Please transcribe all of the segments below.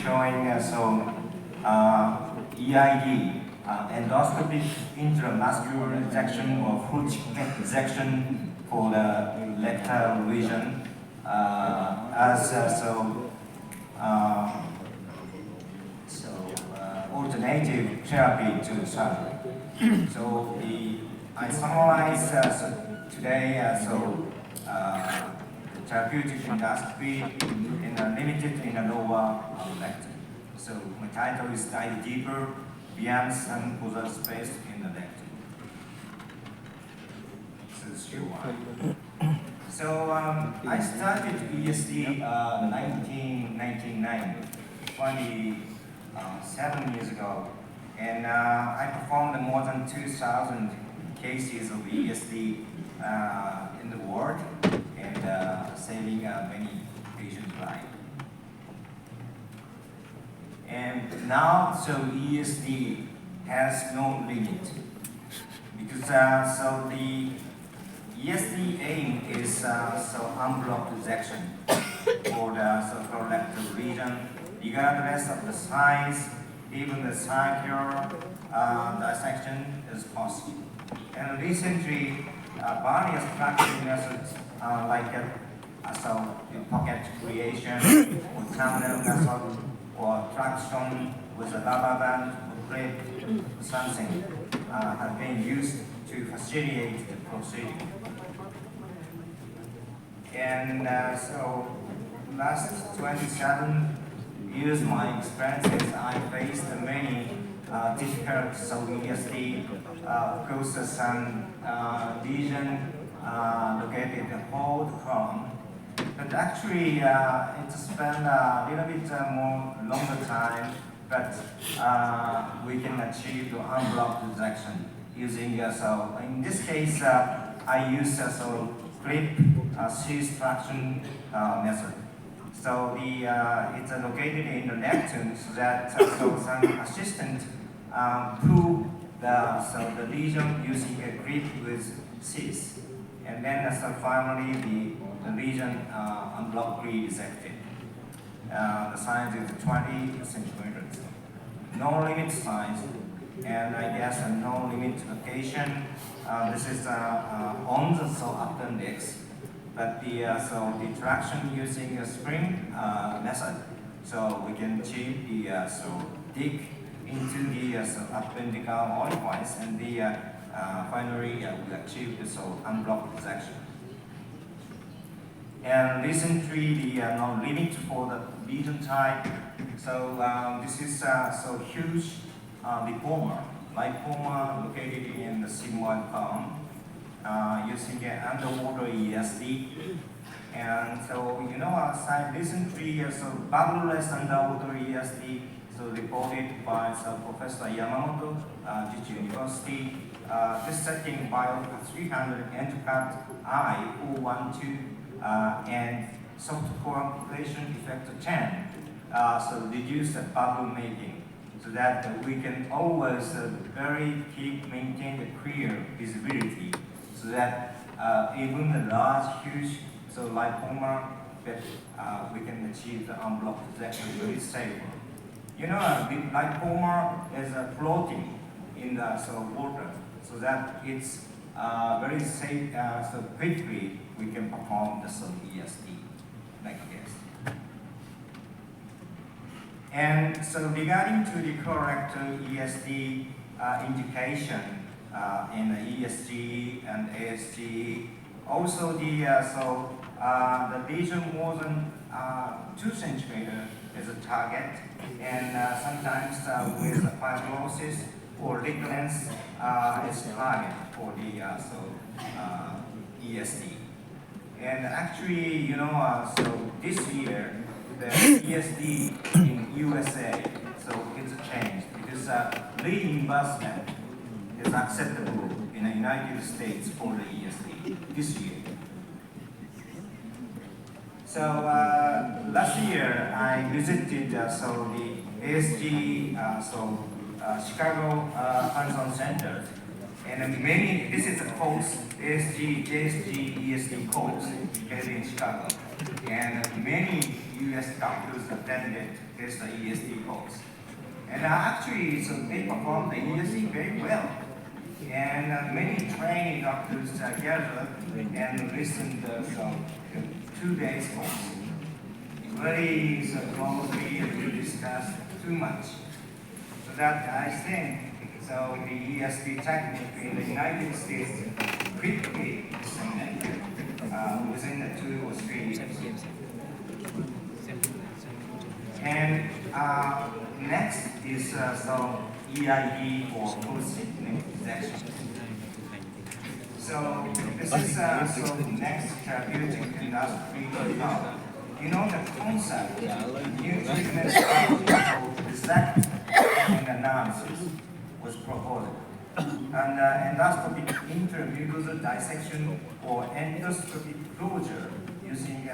showing EID, endoscopic intramuscular injection or foot injection for the rectal region as alternative therapy to surgery. So I summarize today therapeutic endoscopy limited in the lower rectum. So my title is Dive Deeper Beyond Some Other Space in the Rectum. So it's your one. So I started ESD in 1999, 27 years ago, and I performed more than 2,000 cases of ESD in the world, and saving many patients' lives. And now, so ESD has no limit, because so the ESD aim is unblocked resection for the colorectal region, regardless of the size, even the circular dissection is possible. And recently, various fracturing methods like pocket creation or terminal method or traction with a rubber band or clip or something have been used to facilitate the procedure. And so last 27 years, my experiences, I faced many difficult ESD, causes some lesion located in the whole column. But actually, it spent a little bit more longer time, but we can achieve the unblocked resection using, so in this case, I use clip series traction method. So it's located in the rectum, so that some assistant pull the lesion using a grip with seeds, and then finally the lesion unblockably resected. The size is 20 centimeters. No limit size, and I guess no limit location. This is on the appendix. But the traction using a spring method, so we can achieve the dig into the appendical orifice, and finally we achieve the unblocked resection. And recently, the no limit for the lesion type. So this is huge lipoma located in the sigmoid column. Using an underwater ESD, and so recently bubbleless underwater ESD, reported by Professor Yamamoto, Jichi University. This setting bio 300 endocut I 012 and soft coagulation effect 10, reduce the bubble making, so that we can always maintain the clear visibility. So that even the large, huge, lipoma, that we can achieve the unblocked resection very safely. The lipoma is floating in the water, so that it's very safe. So quickly we can perform the ESD like this. And so regarding to the colorectal ESD indication. In the ESG and ASG, also the lesion more than 2 centimeters is a target, and sometimes with fibrosis or ligaments is target for the ESD. And actually, this year the ESD in USA, it's changed because reimbursement is acceptable in the United States for the ESD this year. So last year I visited the ASG, Chicago Hands-on Center, and this is a course, ASG, JSG, ESD course held in Chicago, and many US doctors attended this ESD course. And actually, so they performed the ESD very well. And many training doctors gathered and listened to 2 days course. Very closely we discussed too much. So that I think so the ESD technique in the United States quickly disseminated within the 2 or 3 years. And next is EID or post-injection. So this is next therapeutic industry. You know the concept, new treatment strategy called dissect and analysis was proposed. And endoscopic intramucosal dissection or endoscopic closure using a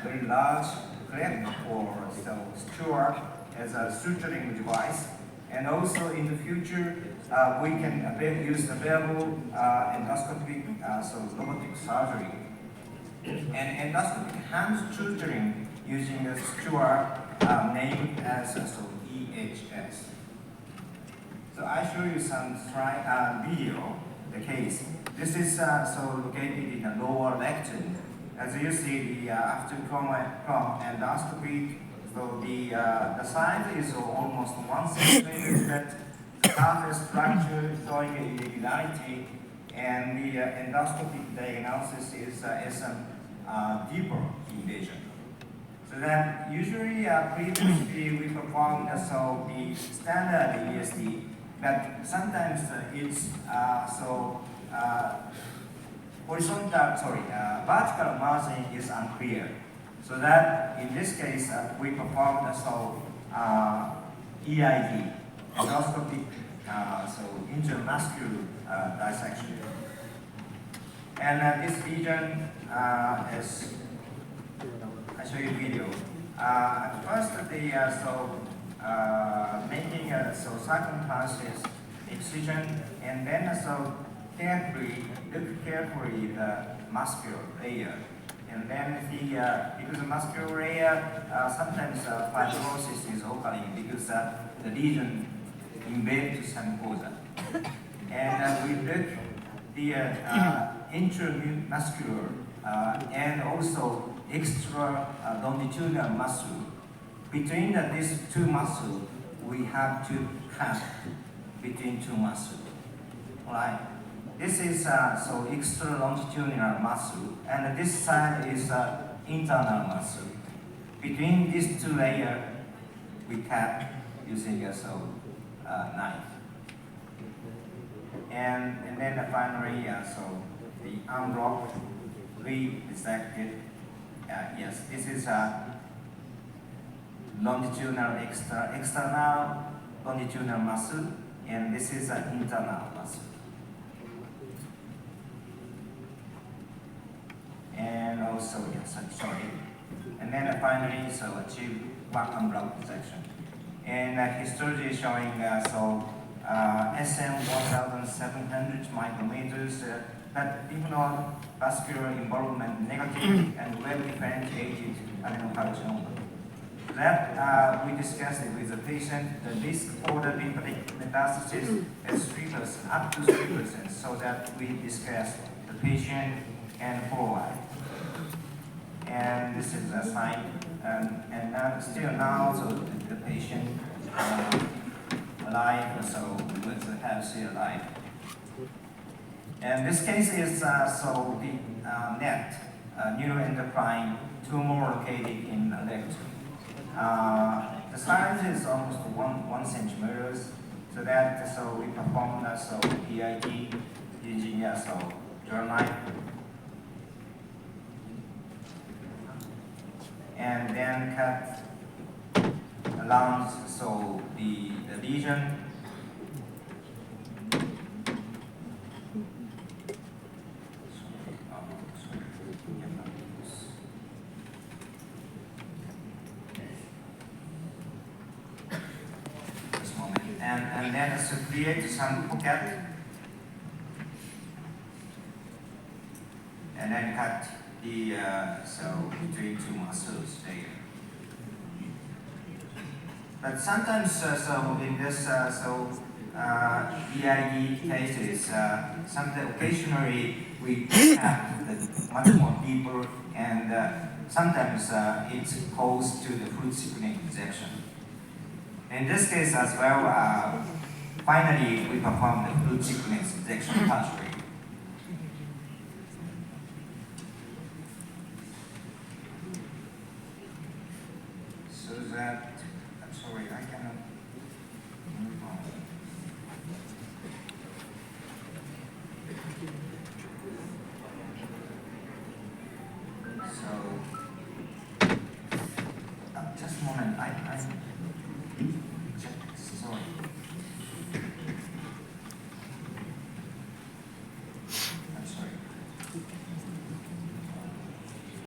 very large clip or skewer as a suturing device. And also in the future, we can use available endoscopic robotic surgery. And endoscopic hand suturing using a skewer named as EHS. So I show you some video, the case. This is located in the lower rectum. As you see, the after chrome endoscopy, so the size is almost 1 centimeter, but the surface structure showing irregularity, and the endoscopic diagnosis is a deeper invasion. So that usually previously we performed the standard ESD, but sometimes it's vertical margin is unclear. So that in this case we performed EID, endoscopic intramuscular dissection. And this region is, I show you video. First, making circumferences excision, and then look carefully the muscular layer, and then because the muscular layer sometimes fibrosis is occurring because the lesion embedded to mucosa, and we look the intramuscular and also extra longitudinal muscle. Between these 2 muscles, we have to cut between 2 muscles. All right. This is extra longitudinal muscle, and this side is internal muscle. Between these 2 layers, we cut using a knife. And then finally, the unblocked, re-dissected. Yes, this is longitudinal external longitudinal muscle, and this is an internal muscle. And also, and then finally, achieve back unblocked dissection. And histology showing SM 1,700 micrometers, but lymph vascular involvement negative and well differentiated adenocarcinoma. That we discussed it with the patient. The risk for the lymphatic metastasis is 3%, up to 3%, so that we discussed the patient and follow-up. And this is a sign, and still now, the patient alive, with a healthy alive. And this case is the NET, neuroendocrine tumor located in the rectum. The size is almost 1 centimeter, so that we performed PID using germline, and then cut around the lesion. And then create some pocket, and then cut the so between two muscles there. But sometimes, so in this EID cases, sometimes occasionally we have the much more deeper, and sometimes it goes to the food sequence injection. In this case as well, finally we perform the food sequence injection pathway. So that, I'm sorry, I cannot move on.